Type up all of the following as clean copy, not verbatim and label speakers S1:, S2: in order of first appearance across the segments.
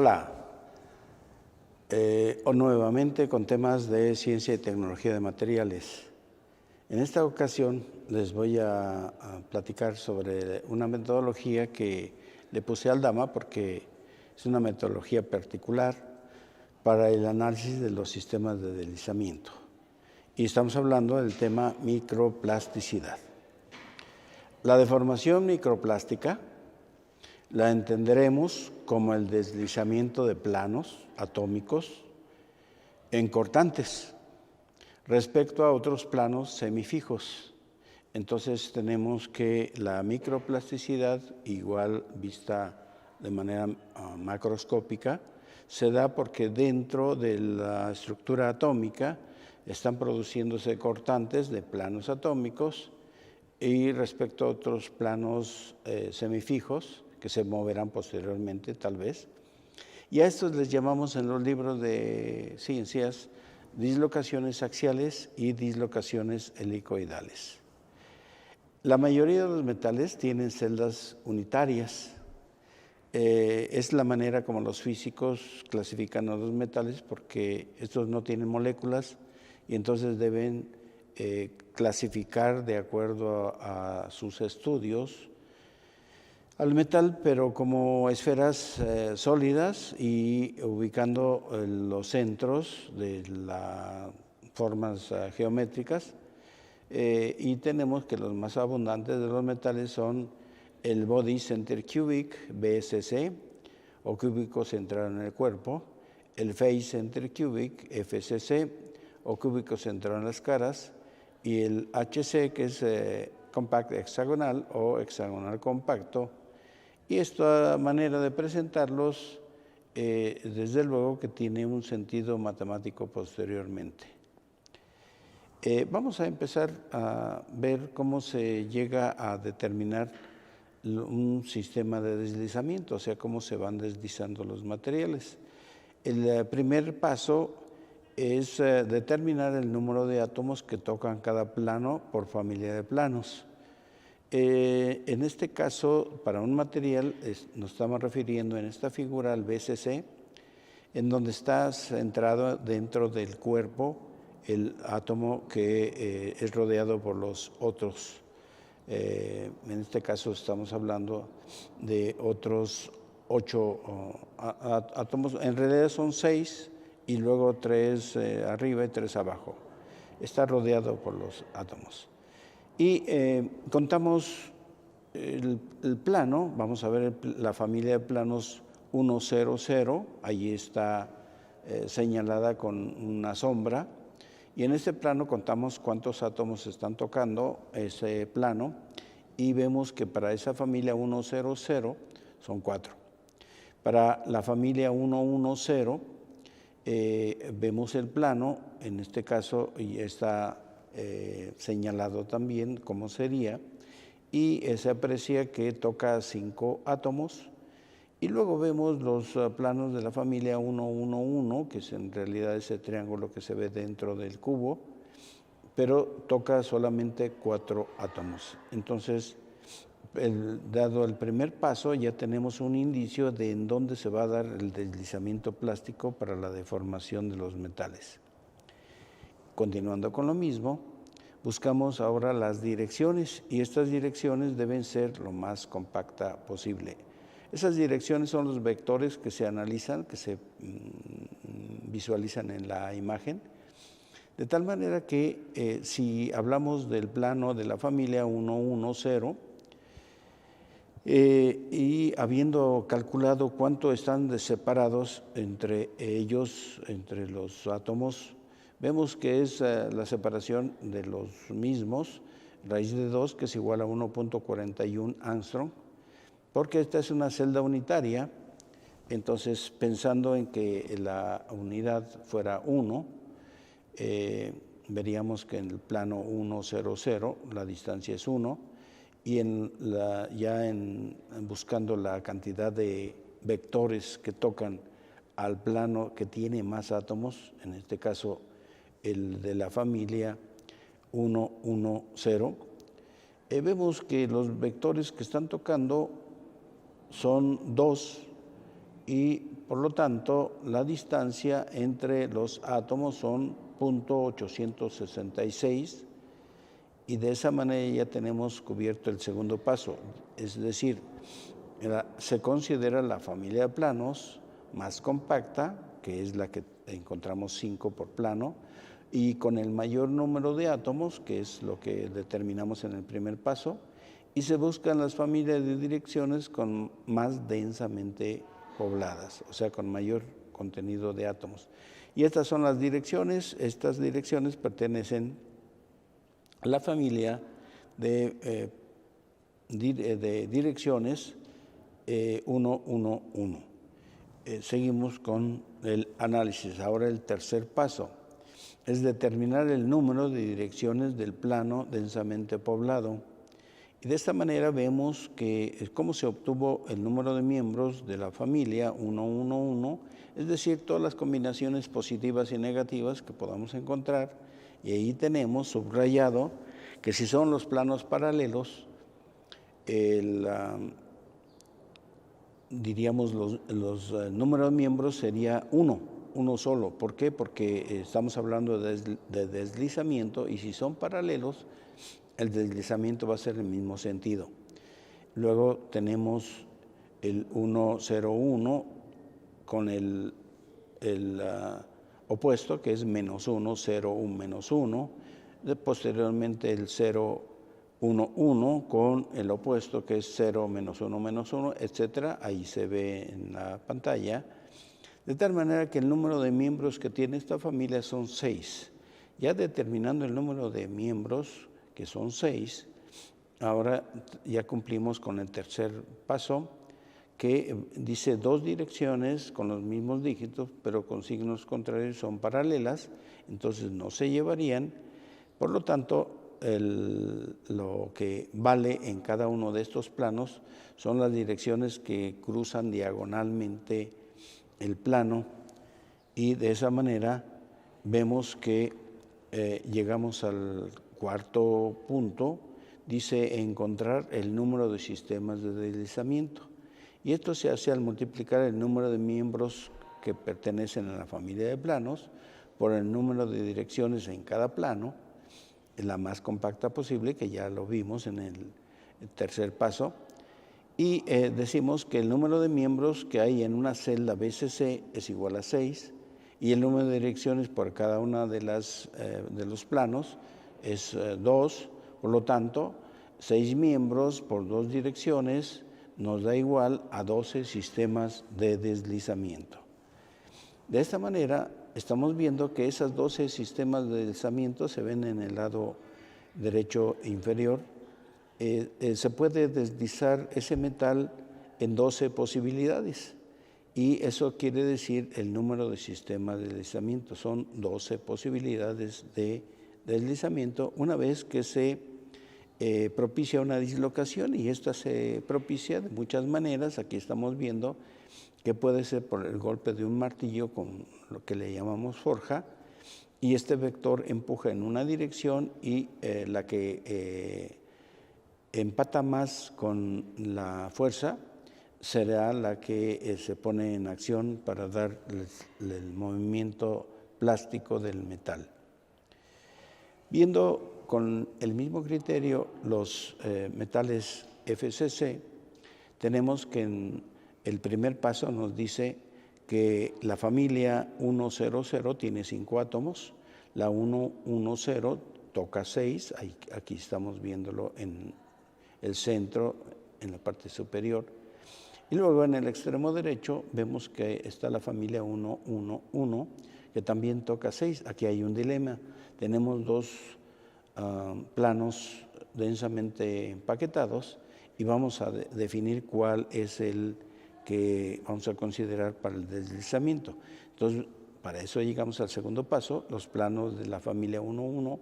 S1: Hola, nuevamente con temas de ciencia y tecnología de materiales. En esta ocasión les voy a platicar sobre una metodología que le puse al DAMA porque es una metodología particular para el análisis de los sistemas de deslizamiento. Y estamos hablando del tema microplasticidad. La deformación microplástica la entenderemos como el deslizamiento de planos atómicos en cortantes respecto a otros planos semifijos. Entonces tenemos que la microplasticidad, igual vista de manera macroscópica, se da porque dentro de la estructura atómica están produciéndose cortantes de planos atómicos y respecto a otros planos semifijos que se moverán posteriormente tal vez. Y a estos les llamamos en los libros de ciencias dislocaciones axiales y dislocaciones helicoidales. La mayoría de los metales tienen celdas unitarias. Es la manera como los físicos clasifican a los metales porque estos no tienen moléculas y entonces deben clasificar de acuerdo a sus estudios al metal, pero como esferas sólidas y ubicando los centros de las formas geométricas. Y tenemos que los más abundantes de los metales son el Body Center Cubic, BCC, o cúbico centrado en el cuerpo, el Face Center Cubic, FCC, o cúbico centrado en las caras, y el HC, que es compact hexagonal o hexagonal compacto. Y esta manera de presentarlos, desde luego que tiene un sentido matemático posteriormente. Vamos a empezar a ver cómo se llega a determinar un sistema de deslizamiento, o sea, cómo se van deslizando los materiales. El primer paso es determinar el número de átomos que tocan cada plano por familia de planos. En este caso, para un material, nos estamos refiriendo en esta figura al BCC, en donde está centrado dentro del cuerpo el átomo que es rodeado por los otros. En este caso estamos hablando de otros 8 átomos, en realidad son 6 y luego 3 arriba y 3 abajo. Está rodeado por los átomos. Y contamos el plano, vamos a ver la familia de planos 1, 0, 0, allí está señalada con una sombra, y en este plano contamos cuántos átomos están tocando ese plano, y vemos que para esa familia 1, 0, 0 son 4. Para la familia 1, 1, 0, vemos el plano, en este caso, y está señalado también cómo sería, y se aprecia que toca 5 átomos, y luego vemos los planos de la familia 1, 1, 1, que es en realidad ese triángulo que se ve dentro del cubo, pero toca solamente 4 átomos. Entonces, dado el primer paso, ya tenemos un indicio de en dónde se va a dar el deslizamiento plástico para la deformación de los metales. Continuando con lo mismo, buscamos ahora las direcciones, y estas direcciones deben ser lo más compacta posible. Esas direcciones son los vectores que se analizan, que se visualizan en la imagen, de tal manera que si hablamos del plano de la familia 1, 1, 0, y habiendo calculado cuánto están separados entre ellos, entre los átomos, vemos que es la separación de los mismos, raíz de 2, que es igual a 1.41 Armstrong, porque esta es una celda unitaria. Entonces, pensando en que la unidad fuera 1, veríamos que en el plano 1, 0, 0 la distancia es 1, y buscando la cantidad de vectores que tocan al plano que tiene más átomos, en este caso el de la familia 1, 1, 0, vemos que los vectores que están tocando son 2 y por lo tanto, la distancia entre los átomos son 0.866 y de esa manera ya tenemos cubierto el segundo paso. Es decir, se considera la familia de planos más compacta, que es la que encontramos 5 por plano, y con el mayor número de átomos, que es lo que determinamos en el primer paso, y se buscan las familias de direcciones con más densamente pobladas, o sea, con mayor contenido de átomos. Y estas son las direcciones. Estas direcciones pertenecen a la familia de direcciones 111. Seguimos con el análisis. Ahora el tercer paso es determinar el número de direcciones del plano densamente poblado. Y de esta manera vemos que cómo se obtuvo el número de miembros de la familia 111, es decir, todas las combinaciones positivas y negativas que podamos encontrar. Y ahí tenemos subrayado que si son los planos paralelos, diríamos los números de miembros sería uno solo. ¿Por qué? Porque estamos hablando de deslizamiento, y si son paralelos, el deslizamiento va a ser en el mismo sentido. Luego tenemos el 101 con el opuesto, que es -1, 0, 1, -1. Posteriormente el 0, 1, 1 con el opuesto, que es 0, -1, -1, etc. Ahí se ve en la pantalla. De tal manera que el número de miembros que tiene esta familia son 6. Ya determinando el número de miembros, que son 6, ahora ya cumplimos con el tercer paso, que dice 2 direcciones con los mismos dígitos, pero con signos contrarios, son paralelas, entonces no se llevarían. Por lo tanto, lo que vale en cada uno de estos planos son las direcciones que cruzan diagonalmente el plano, y de esa manera vemos que llegamos al cuarto punto. Dice encontrar el número de sistemas de deslizamiento, y esto se hace al multiplicar el número de miembros que pertenecen a la familia de planos por el número de direcciones en cada plano, la más compacta posible, que ya lo vimos en el tercer paso, y decimos que el número de miembros que hay en una celda BCC es igual a 6, y el número de direcciones por cada una de los planos es 2, por lo tanto, 6 miembros por 2 direcciones nos da igual a 12 sistemas de deslizamiento. De esta manera, estamos viendo que esos 12 sistemas de deslizamiento se ven en el lado derecho inferior. Se puede deslizar ese metal en 12 posibilidades, y eso quiere decir el número de sistemas de deslizamiento. Son 12 posibilidades de deslizamiento una vez que se propicia una dislocación, y esta se propicia de muchas maneras. Aquí estamos viendo que puede ser por el golpe de un martillo con lo que le llamamos forja, y este vector empuja en una dirección, y la que empata más con la fuerza será la que se pone en acción para dar el movimiento plástico del metal. Viendo con el mismo criterio los metales FCC, tenemos que en el primer paso nos dice que la familia 100 tiene 5 átomos, la 110 toca 6, aquí estamos viéndolo en el centro, en la parte superior. Y luego en el extremo derecho vemos que está la familia 111, que también toca 6. Aquí hay un dilema. Tenemos 2 planos densamente empaquetados, y vamos a definir cuál es el que vamos a considerar para el deslizamiento. Entonces, para eso llegamos al segundo paso. Los planos de la familia 111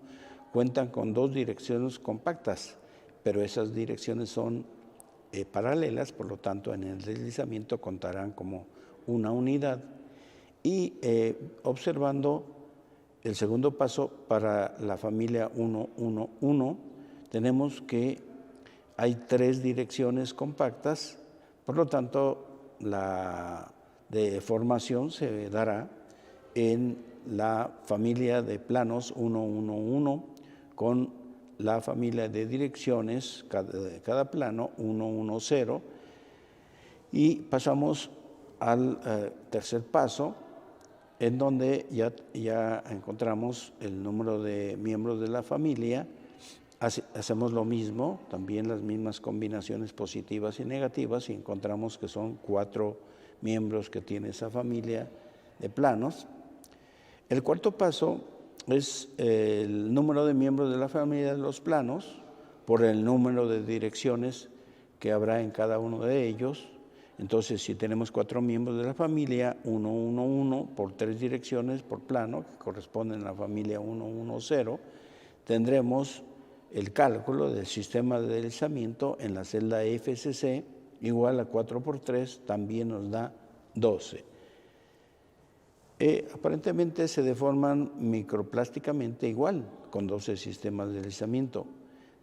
S1: cuentan con 2 direcciones compactas, pero esas direcciones son paralelas, por lo tanto en el deslizamiento contarán como una unidad. Y observando el segundo paso para la familia 111, tenemos que hay 3 direcciones compactas, por lo tanto la de formación se dará en la familia de planos 111 con la familia de direcciones, cada plano 110, y pasamos al tercer paso, en donde ya encontramos el número de miembros de la familia. Hacemos lo mismo, también las mismas combinaciones positivas y negativas, y encontramos que son 4 miembros que tiene esa familia de planos. El cuarto paso es el número de miembros de la familia de los planos por el número de direcciones que habrá en cada uno de ellos. Entonces, si tenemos 4 miembros de la familia, 111 por 3 direcciones por plano, que corresponden a la familia 110, tendremos el cálculo del sistema de deslizamiento en la celda FCC igual a 4 por 3, también nos da 12. Aparentemente se deforman microplásticamente igual, con 12 sistemas de deslizamiento,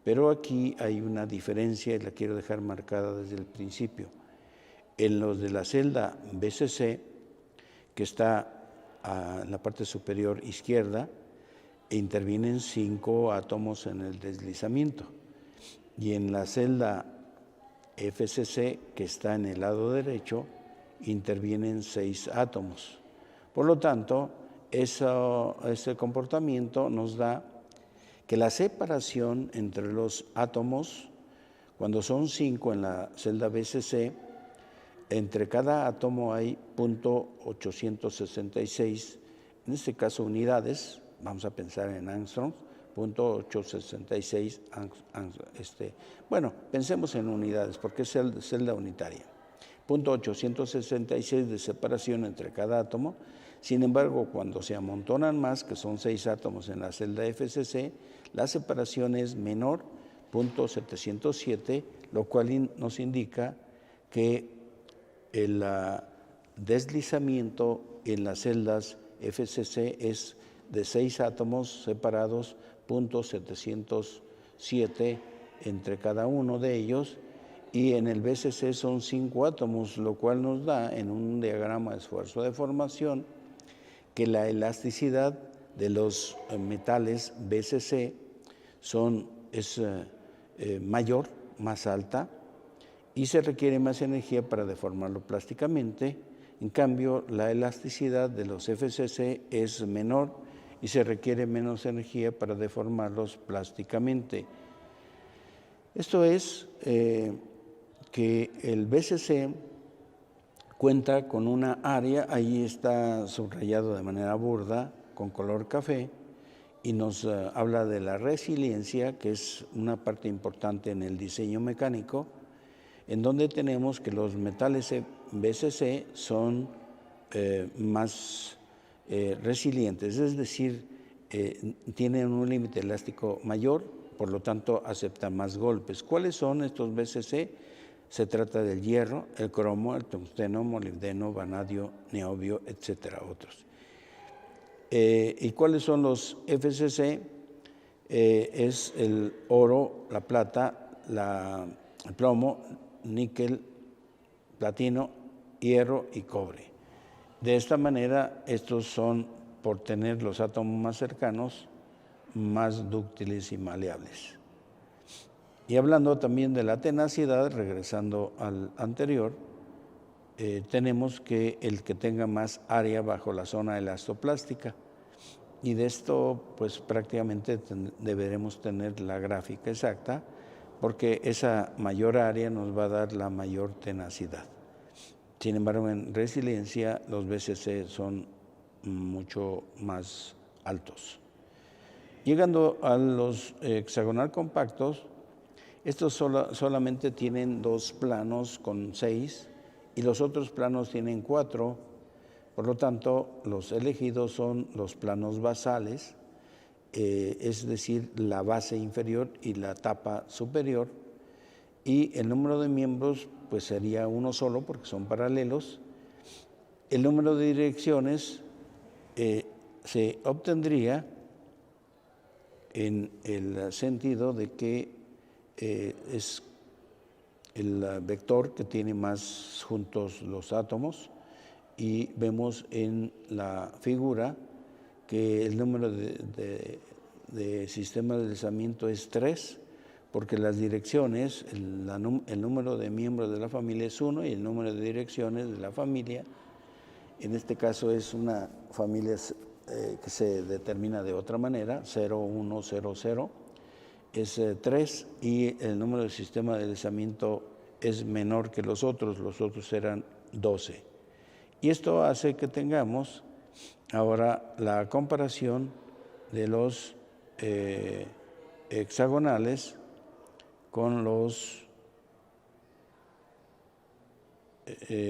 S1: pero aquí hay una diferencia y la quiero dejar marcada desde el principio. En los de la celda BCC, que está en la parte superior izquierda, intervienen 5 átomos en el deslizamiento. Y en la celda FCC, que está en el lado derecho, intervienen 6 átomos. Por lo tanto, ese comportamiento nos da que la separación entre los átomos, cuando son 5 en la celda BCC, entre cada átomo hay 0.866, en este caso unidades, vamos a pensar en Angstrom, 0.866, bueno, pensemos en unidades porque es celda unitaria. 0.866 de separación entre cada átomo. Sin embargo, cuando se amontonan más, que son 6 átomos en la celda FCC, la separación es menor, 0.707, lo cual nos indica que el deslizamiento en las celdas FCC es de 6 átomos separados, 0.707 entre cada uno de ellos, y en el BCC son 5 átomos, lo cual nos da en un diagrama de esfuerzo de formación que la elasticidad de los metales BCC es mayor, más alta, y se requiere más energía para deformarlo plásticamente. En cambio, la elasticidad de los FCC es menor y se requiere menos energía para deformarlos plásticamente. Esto es que el BCC cuenta con una área, ahí está subrayado de manera burda, con color café, y nos habla de la resiliencia, que es una parte importante en el diseño mecánico, en donde tenemos que los metales BCC son más resilientes, es decir, tienen un límite elástico mayor, por lo tanto aceptan más golpes. ¿Cuáles son estos BCC? Se trata del hierro, el cromo, el tungsteno, molibdeno, vanadio, niobio, etcétera, otros. ¿Y cuáles son los FCC? Es el oro, la plata, el plomo, níquel, platino, hierro y cobre. De esta manera, estos son, por tener los átomos más cercanos, más dúctiles y maleables. Y hablando también de la tenacidad, regresando al anterior, tenemos que el que tenga más área bajo la zona elastoplástica. Y de esto, pues prácticamente deberemos tener la gráfica exacta, porque esa mayor área nos va a dar la mayor tenacidad. Sin embargo, en resiliencia los BCC son mucho más altos. Llegando a los hexagonal compactos, estos solamente tienen 2 planos con 6 y los otros planos tienen 4. Por lo tanto, los elegidos son los planos basales, es decir, la base inferior y la tapa superior, y el número de miembros pues sería uno solo porque son paralelos. El número de direcciones se obtendría en el sentido de que es el vector que tiene más juntos los átomos, y vemos en la figura que el número de sistema de deslizamiento es 3, porque las direcciones, el número de miembros de la familia es 1 y el número de direcciones de la familia, en este caso es una familia que se determina de otra manera, 0, 1, 0, 0, es 3 y el número de sistema de deslizamiento es menor que los otros eran 12. Y esto hace que tengamos ahora la comparación de los hexagonales con los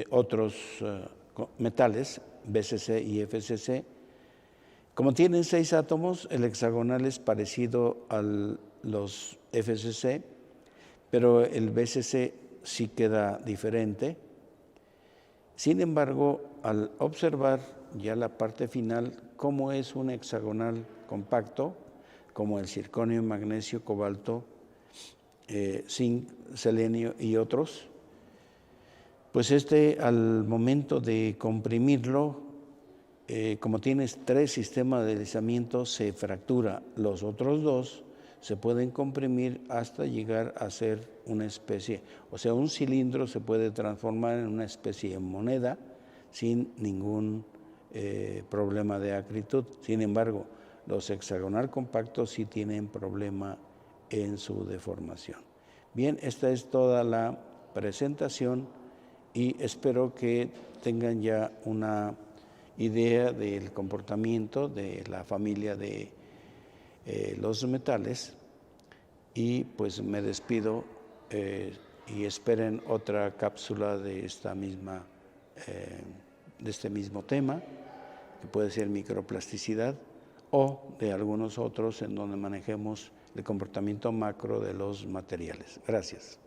S1: otros metales, BCC y FCC. Como tienen 6 átomos, el hexagonal es parecido a los FCC, pero el BCC sí queda diferente. Sin embargo, al observar ya la parte final, cómo es un hexagonal compacto, como el circonio, magnesio, cobalto, zinc, selenio y otros, pues al momento de comprimirlo, como tienes 3 sistemas de deslizamiento, se fractura. Los otros 2 se pueden comprimir hasta llegar a ser una especie, o sea, un cilindro se puede transformar en una especie de moneda sin ningún problema de acritud. Sin embargo, los hexagonal compactos sí tienen problema en su deformación. Bien, esta es toda la presentación y espero que tengan ya una idea del comportamiento de la familia de los metales, y pues me despido y esperen otra cápsula de este mismo tema, que puede ser microplasticidad, o de algunos otros en donde manejemos el comportamiento macro de los materiales. Gracias.